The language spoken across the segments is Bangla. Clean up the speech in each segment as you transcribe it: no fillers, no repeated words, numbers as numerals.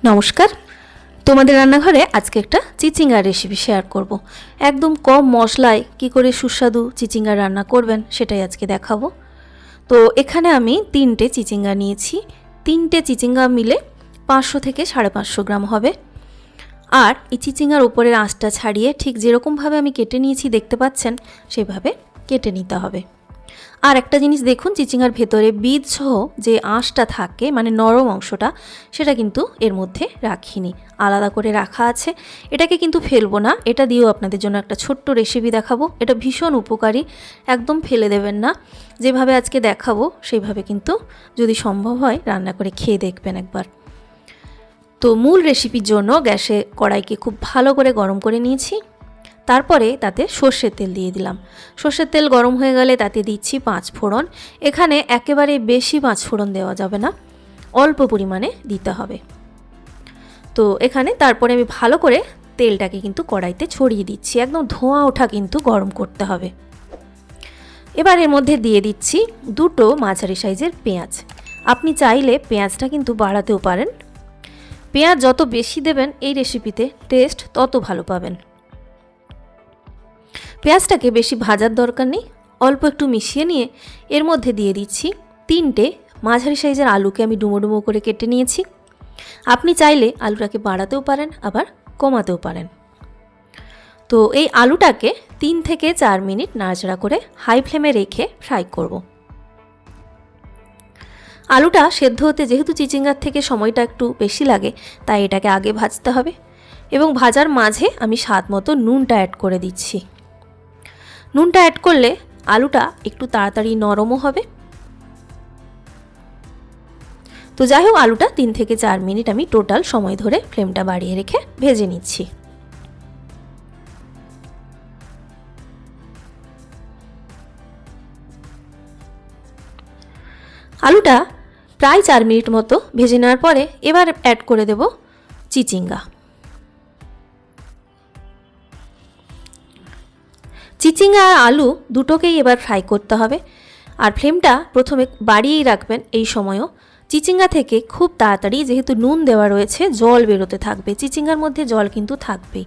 নমস্কার, তোমাদের রান্নাঘরে আজকে একটা চিচিঙ্গার রেসিপি শেয়ার করব। একদম কম মশলায় কি করে সুস্বাদু চিচিঙ্গা রান্না করবেন সেটাই আজকে দেখাবো। তো এখানে আমি 3টে চিচিঙ্গা নিয়েছি। 3টে চিচিঙ্গা মিলে 500 থেকে 550 গ্রাম হবে। আর এই চিচিঙ্গার উপরের আঁশটা ছাড়িয়ে ঠিক যেরকমভাবে আমি কেটে নিয়েছি দেখতে পাচ্ছেন সেভাবে কেটে নিতে হবে। আর একটা জিনিস দেখুন, চিচিঙ্গার ভেতরে বীজ সহ যে আঁশটা থাকে মানে নরম অংশটা, সেটা কিন্তু এর মধ্যে রাখিনি, আলাদা করে রাখা আছে। এটাকে কিন্তু ফেলবো না, এটা দিয়েও আপনাদের জন্য একটা ছোট্ট রেসিপি দেখাবো। এটা ভীষণ উপকারী, একদম ফেলে দেবেন না। যেভাবে আজকে দেখাবো সেইভাবে কিন্তু যদি সম্ভব হয় রান্না করে খেয়ে দেখবেন একবার। তো মূল রেসিপির জন্য গ্যাসে কড়াইকে খুব ভালো করে গরম করে নিয়েছি। তারপরে তাতে সর্ষের তেল দিয়ে দিলাম। সর্ষের তেল গরম হয়ে গেলে তাতে দিচ্ছি 5 ফোড়ন। এখানে একেবারে বেশি 5 ফোড়ন দেওয়া যাবে না, অল্প পরিমাণে দিতে হবে। তো এখানে তারপরে আমি ভালো করে তেলটাকে কিন্তু কড়াইতে ছড়িয়ে দিচ্ছি, একদম ধোঁয়া ওঠা কিন্তু গরম করতে হবে। এবার এর মধ্যে দিয়ে দিচ্ছি 2টো মাঝারি সাইজের পেঁয়াজ। আপনি চাইলে পেঁয়াজটা কিন্তু বাড়াতেও পারেন। পেঁয়াজ যত বেশি দেবেন এই রেসিপিতে টেস্ট তত ভালো পাবেন। পেঁয়াজটাকে বেশি ভাজার দরকার নেই, অল্প একটু মিশিয়ে নিয়ে এর মধ্যে দিয়ে দিচ্ছি 3টে মাঝারি সাইজের আলুকে আমি ডুমো ডুমো করে কেটে নিয়েছি। আপনি চাইলে আলুটাকে বাড়াতেও পারেন আবার কমাতেও পারেন। তো এই আলুটাকে 3 থেকে 4 মিনিট নাড়াচাড়া করে হাই ফ্লেমে রেখে ফ্রাই করব। আলুটা সেদ্ধ হতে যেহেতু চিচিঙ্গার থেকে সময়টা একটু বেশি লাগে, তাই এটাকে আগে ভাজতে হবে। এবং ভাজার মাঝে আমি স্বাদ মতো নুনটা অ্যাড করে দিচ্ছি। নুনটা অ্যাড করলে আলুটা একটু তাড়াতাড়ি নরমও হবে। তো যাই হোক, আলুটা 3 থেকে 4 মিনিট আমি টোটাল সময় ধরে ফ্লেমটা বাড়িয়ে রেখে ভেজে নিচ্ছি। আলুটা প্রায় 4 মিনিট মতো ভেজে নেওয়ার পরে এবার অ্যাড করে দেব চিচিঙ্গা। চিচিঙ্গা আর আলু দুটোকেই এবার ফ্রাই করতে হবে। আর ফ্লেমটা প্রথমে বাড়িয়েই রাখবেন। এই সময়ও চিচিঙ্গা থেকে খুব তাড়াতাড়ি, যেহেতু নুন দেওয়া রয়েছে, জল বেরোতে থাকবে। চিচিঙ্গার মধ্যে জল কিন্তু থাকবেই।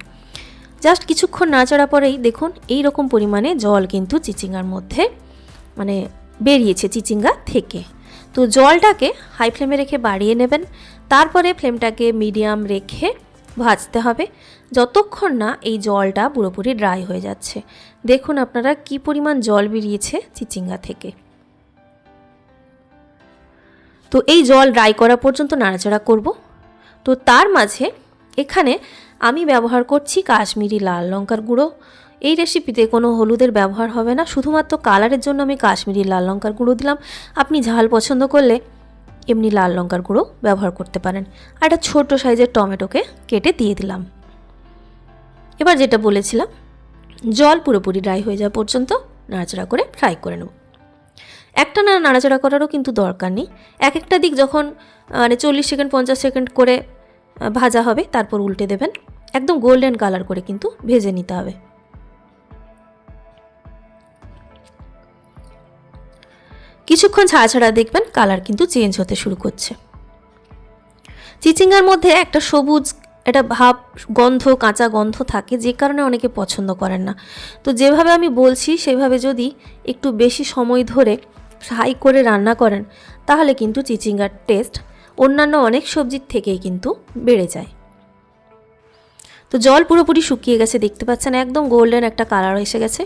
জাস্ট কিছুক্ষণ নাড়াচাড়া পরেই দেখুন এই রকম পরিমাণে জল কিন্তু চিচিঙ্গার মধ্যে মানে বেরিয়েছে চিচিঙ্গা থেকে। তো জলটাকে হাই ফ্লেমে রেখে বাড়িয়ে নেবেন। তারপরে ফ্লেমটাকে মিডিয়াম রেখে ভাজতে হবে যতক্ষণ না এই জলটা পুরোপুরি ড্রাই হয়ে যাচ্ছে। দেখুন আপনারা কি পরিমাণ জল বেরিয়েছে চিচিঙ্গা থেকে। তো এই জল ড্রাই করা পর্যন্ত নাড়াচাড়া করব। তো তার মাঝে এখানে আমি ব্যবহার করছি কাশ্মীরি লাল লঙ্কার গুঁড়ো। এই রেসিপিতে কোনো হলুদের ব্যবহার হবে না, শুধুমাত্র কালারের জন্য আমি কাশ্মীরি লাল লঙ্কার গুঁড়ো দিলাম। আপনি ঝাল পছন্দ করলে এমনি লাল লঙ্কার গুঁড়ো ব্যবহার করতে পারেন। আর একটা ছোট সাইজের টমেটোকে কেটে দিয়ে দিলাম। এবার যেটা বলেছিলাম, জল পুরোপুরি ড্রাই হয়ে যাওয়া পর্যন্ত নাড়াচাড়া করে ফ্রাই করে নেব। একটা নাড়াচাড়া করারও কিন্তু দরকার নেই। এক একটা দিক যখন মানে 40 সেকেন্ড 50 সেকেন্ড করে ভাজা হবে তারপর উল্টে দেবেন। একদম গোল্ডেন কালার করে কিন্তু ভেজে নিতে হবে। কিছুক্ষণ ছাড়া ছাড়া দেখবেন কালার কিন্তু চেঞ্জ হতে শুরু করছে। চিচিঙ্গার মধ্যে একটা সবুজ একটা ভাব, গন্ধ, কাঁচা গন্ধ থাকে, যে কারণে অনেকে পছন্দ করেন না। তো যেভাবে আমি বলছি সেভাবে যদি একটু বেশি সময় ধরে ফ্রাই করে রান্না করেন তাহলে কিন্তু চিচিঙ্গার টেস্ট অন্যান্য অনেক সবজির থেকেই কিন্তু বেড়ে যায়। তো জল পুরোপুরি শুকিয়ে গেছে, দেখতে পাচ্ছেন একদম গোল্ডেন একটা কালার এসে গেছে।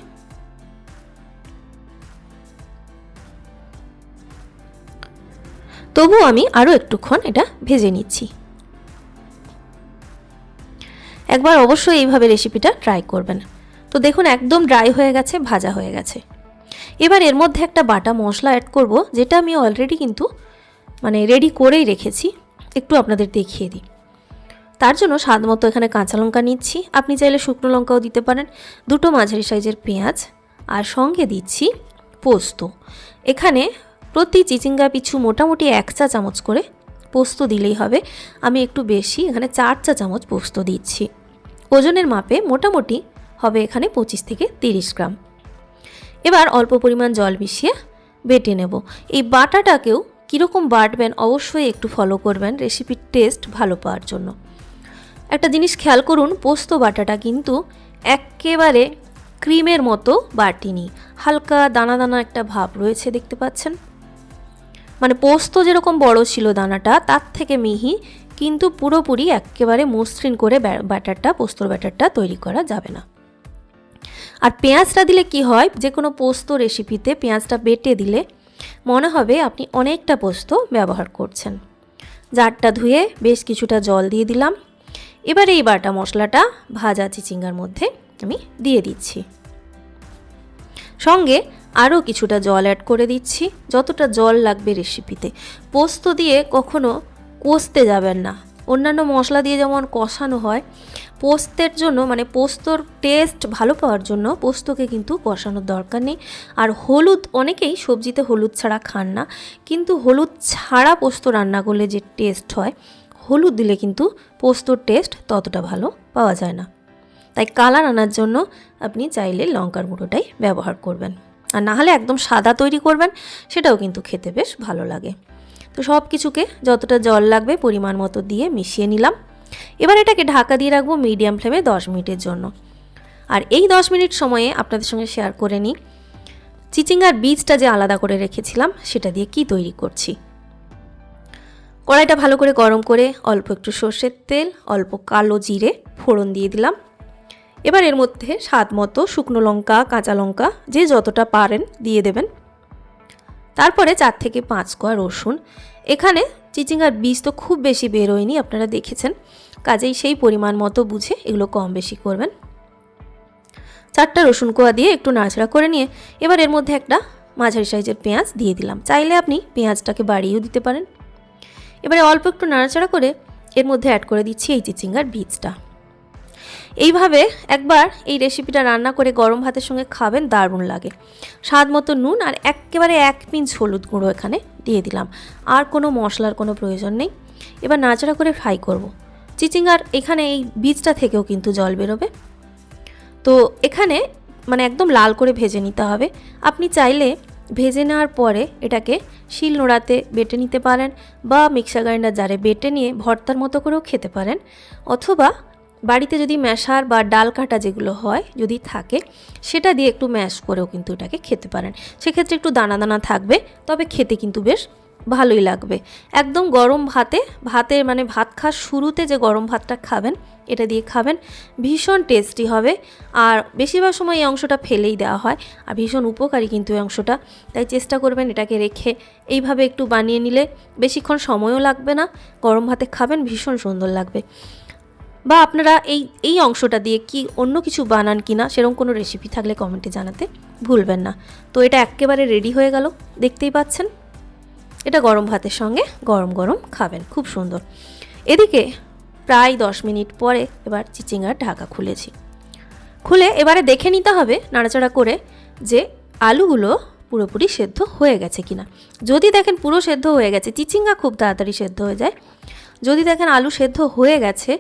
তবু আমি আরও একটুক্ষণ এটা ভেজে নিচ্ছি। একবার অবশ্যই এইভাবে রেসিপিটা ট্রাই করবেন। তো দেখুন একদম ড্রাই হয়ে গেছে, ভাজা হয়ে গেছে। এবার এর মধ্যে একটা বাটা মশলা অ্যাড করব, যেটা আমি অলরেডি কিন্তু মানে রেডি করেই রেখেছি। একটু আপনাদের দেখিয়ে দিই। তার জন্য স্বাদ মতো এখানে কাঁচা লঙ্কা নিচ্ছি, আপনি চাইলে শুকনো লঙ্কাও দিতে পারেন, 2টো মাঝারি সাইজের পেঁয়াজ, আর সঙ্গে দিচ্ছি পোস্ত। এখানে প্রতি চিচিঙ্গা পিছু মোটামুটি 1 চা চামচ করে পোস্ত দিলেই হবে। আমি একটু বেশি এখানে 4 চা চামচ পোস্ত দিচ্ছি। ওজনের মাপে মোটামুটি হবে এখানে 25 থেকে 30 গ্রাম। এবার অল্প পরিমাণ জল মিশিয়ে বেটে নেব। এই বাটাটাকেও কীরকম বাটবেন অবশ্যই একটু ফলো করবেন রেসিপির টেস্ট ভালো পাওয়ার জন্য। একটা জিনিস খেয়াল করুন, পোস্ত বাটাটা কিন্তু একেবারে ক্রিমের মতো বাটিনি, হালকা দানা দানা একটা ভাব রয়েছে, দেখতে পাচ্ছেন। মানে পোস্ত যেরকম বড় ছিল দানাটা, তার থেকে মিহি, কিন্তু পুরোপুরি একেবারে মসৃণ করে পোস্তর ব্যাটারটা তৈরি করা যাবে না। আর পেঁয়াজটা দিলে কি হয়, যে কোনো পোস্ত রেসিপিতে পেঁয়াজটা বেটে দিলে মনে হবে আপনি অনেকটা পোস্ত ব্যবহার করছেন। জারটা ধুয়ে বেশ কিছুটা জল দিয়ে দিলাম। এবার এই বাটা মশলাটা ভাজা চিচিঙ্গার মধ্যে আমি দিয়ে দিচ্ছি। সঙ্গে আরও কিছুটা জল অ্যাড করে দিচ্ছি, যতটা জল লাগবে রেসিপিতে। পোস্ত দিয়ে কখনো কষতে যাবেন না। অন্যান্য মশলা দিয়ে যেমন কষানো হয়, পোস্তের জন্য মানে পোস্তর টেস্ট ভালো পাওয়ার জন্য পোস্তকে কিন্তু কষানোর দরকার নেই। আর হলুদ, অনেকেই সবজিতে হলুদ ছাড়া খান না, কিন্তু হলুদ ছাড়া পোস্ত রান্না করলে যে টেস্ট হয়, হলুদ দিলে কিন্তু পোস্তর টেস্ট ততটা ভালো পাওয়া যায় না। তাই কালার আনার জন্য আপনি চাইলে লঙ্কার গুঁড়োটাই ব্যবহার করবেন, আর না হলে একদম সাদা তৈরি করবেন, সেটাও কিন্তু খেতে বেশ ভালো লাগে। তো সব কিছুকে যতটা জল লাগবে পরিমাণ মতো দিয়ে মিশিয়ে নিলাম। এবার এটাকে ঢাকা দিয়ে রাখবো মিডিয়াম ফ্লেমে 10 মিনিটের জন্য। আর এই 10 মিনিট সময়ে আপনাদের সঙ্গে শেয়ার করে নিই চিচিঙ্গার বীজটা যে আলাদা করে রেখেছিলাম সেটা দিয়ে কি তৈরি করছি। কড়াইটা ভালো করে গরম করে অল্প একটু সর্ষের তেল, অল্প কালো জিরে ফোড়ন দিয়ে দিলাম। এবার এর মধ্যে স্বাদ মতো শুকনো লঙ্কা, কাঁচা লঙ্কা যে যতটা পারেন দিয়ে দেবেন। তারপরে 4 থেকে 5 কোয়া রসুন। এখানে চিচিঙ্গার বীজ তো খুব বেশি বেরোয়নি, আপনারা দেখেছেন, কাজেই সেই পরিমাণ মতো বুঝে এগুলো কম বেশি করবেন। 4টা রসুন কোয়া দিয়ে একটু নাড়াচাড়া করে নিয়ে এবার এর মধ্যে একটা মাঝারি সাইজের পেঁয়াজ দিয়ে দিলাম। চাইলে আপনি পেঁয়াজটাকে বাড়িয়েও দিতে পারেন। এবারে অল্প একটু নাড়াচাড়া করে এর মধ্যে অ্যাড করে দিচ্ছি এই চিচিঙ্গার বীজটা। এইভাবে একবার এই রেসিপিটা রান্না করে গরম ভাতের সঙ্গে খাবেন, দারুণ লাগে। স্বাদ মতো নুন আর একেবারে 1 পিঞ্চ হলুদ গুঁড়ো এখানে দিয়ে দিলাম। আর কোনো মশলার কোনো প্রয়োজন নেই। এবার নাড়াচাড়া করে ফ্রাই করব। চিচিঙ্গার এখানে এই বীজটা থেকেও কিন্তু জল বেরোবে। তো এখানে মানে একদম লাল করে ভেজে নিতে হবে। আপনি চাইলে ভেজে নেওয়ার পরে এটাকে শিল নোড়াতে বেটে নিতে পারেন, বা মিক্সার গ্রাইন্ডার জারে বেটে নিয়ে ভর্তার মতো করেও খেতে পারেন, অথবা বাড়িতে যদি ম্যাশার বা ডাল কাটা যেগুলো হয় যদি থাকে, সেটা দিয়ে একটু ম্যাশ করেও কিন্তু এটাকে খেতে পারেন। সেক্ষেত্রে একটু দানা দানা থাকবে, তবে খেতে কিন্তু বেশ ভালোই লাগবে। একদম গরম ভাতের মানে ভাত খাওয়ার শুরুতে যে গরম ভাতটা খাবেন, এটা দিয়ে খাবেন, ভীষণ টেস্টি হবে। আর বেশিরভাগ সময় এই অংশটা ফেলেই দেওয়া হয়, আর ভীষণ উপকারী কিন্তু এই অংশটা। তাই চেষ্টা করবেন এটাকে রেখে এইভাবে একটু বানিয়ে নিলে বেশিক্ষণ সময়ও লাগবে না, গরম ভাতে খাবেন, ভীষণ সুন্দর লাগবে। বা আপনারা এই অংশটা দিয়ে কি অন্য কিছু বানান কিনা, সেরকম কোনো রেসিপি থাকলে কমেন্টে জানাতে ভুলবেন না। তো এটা একেবারে রেডি হয়ে গেল, দেখতেই পাচ্ছেন। এটা গরম ভাতের সঙ্গে গরম গরম খাবেন, খুব সুন্দর। এদিকে প্রায় 10 মিনিট পরে এবার চিচিঙ্গার ঢাকা খুলে এবারে দেখে নিতে হবে নাড়াচাড়া করে যে আলুগুলো পুরোপুরি সেদ্ধ হয়ে গেছে কিনা। যদি দেখেন পুরো সেদ্ধ হয়ে গেছে, চিচিঙ্গা খুব তাড়াতাড়ি সেদ্ধ হয়ে যায়, যদি দেখেন আলু সেদ্ধ হয়ে গেছে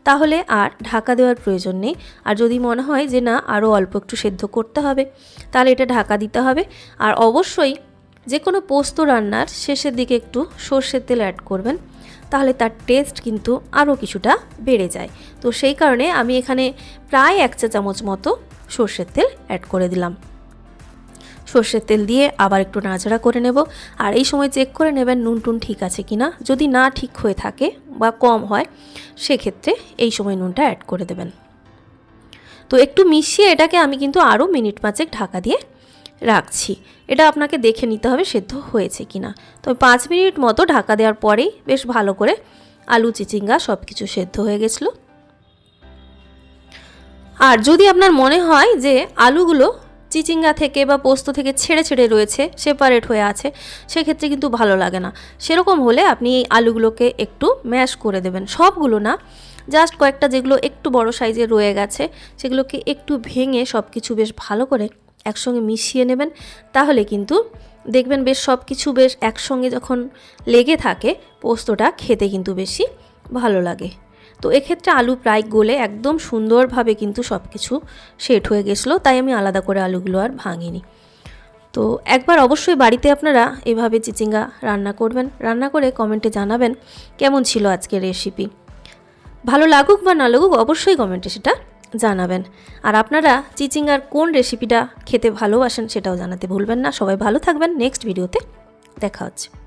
তাহলে আর ঢাকা দেওয়ার প্রয়োজন নেই। আর যদি মনে হয় যে না আরও অল্প একটু সেদ্ধ করতে হবে, তাহলে এটা ঢাকা দিতে হবে। আর অবশ্যই যে কোনো পোস্ত রান্নার শেষের দিকে একটু সর্ষের তেল অ্যাড করবেন, তাহলে তার টেস্ট কিন্তু আরও কিছুটা বেড়ে যায়। তো সেই কারণে আমি এখানে প্রায় 1 চা চামচ মতো সর্ষের তেল অ্যাড করে দিলাম। সর্ষের তেল দিয়ে আবার একটু নাড়াচাড়া করে নেব। আর এই সময় চেক করে নেবেন নুন টুন ঠিক আছে কিনা। যদি না ঠিক হয়ে থাকে বা কম হয়, সেক্ষেত্রে এই সময় নুনটা অ্যাড করে দেবেন। তো একটু মিশিয়ে এটাকে আমি কিন্তু আরও মিনিট 5 ঢাকা দিয়ে রাখছি। এটা আপনাকে দেখে নিতে হবে সেদ্ধ হয়েছে কিনা। তো 5 মিনিট মতো ঢাকা দেওয়ার পরেই বেশ ভালো করে আলু, চিচিঙ্গা সব কিছু সেদ্ধ হয়ে গেছিলো। আর যদি আপনার মনে হয় যে আলুগুলো চিচিঙ্গা থেকে বা পোস্ত থেকে ছেড়ে ছেড়ে রয়েছে, সেপারেট হয়ে আছে, সেক্ষেত্রে কিন্তু ভালো লাগে না। সেরকম হলে আপনি এই আলুগুলোকে একটু ম্যাশ করে দেবেন, সবগুলো না, জাস্ট কয়েকটা যেগুলো একটু বড় সাইজের রয়ে গেছে সেগুলোকে একটু ভেঙে সব কিছু বেশ ভালো করে একসঙ্গে মিশিয়ে নেবেন। তাহলে কিন্তু দেখবেন বেশ সব কিছু বেশ একসঙ্গে যখন লেগে থাকে, পোস্তটা খেতে কিন্তু বেশি ভালো লাগে। তো এক্ষেত্রে আলু প্রায় গলে একদম সুন্দরভাবে কিন্তু সব কিছু সেট হয়ে গেছিলো, তাই আমি আলাদা করে আলুগুলো আর ভাঙিনি। তো একবার অবশ্যই বাড়িতে আপনারা এভাবে চিচিঙ্গা রান্না করবেন, রান্না করে কমেন্টে জানাবেন কেমন ছিল আজকের রেসিপি। ভালো লাগুক বা না লাগুক অবশ্যই কমেন্টে সেটা জানাবেন। আর আপনারা চিচিঙ্গার কোন রেসিপিটা খেতে ভালোবাসেন সেটাও জানাতে ভুলবেন না। সবাই ভালো থাকবেন, নেক্সট ভিডিওতে দেখা হচ্ছে।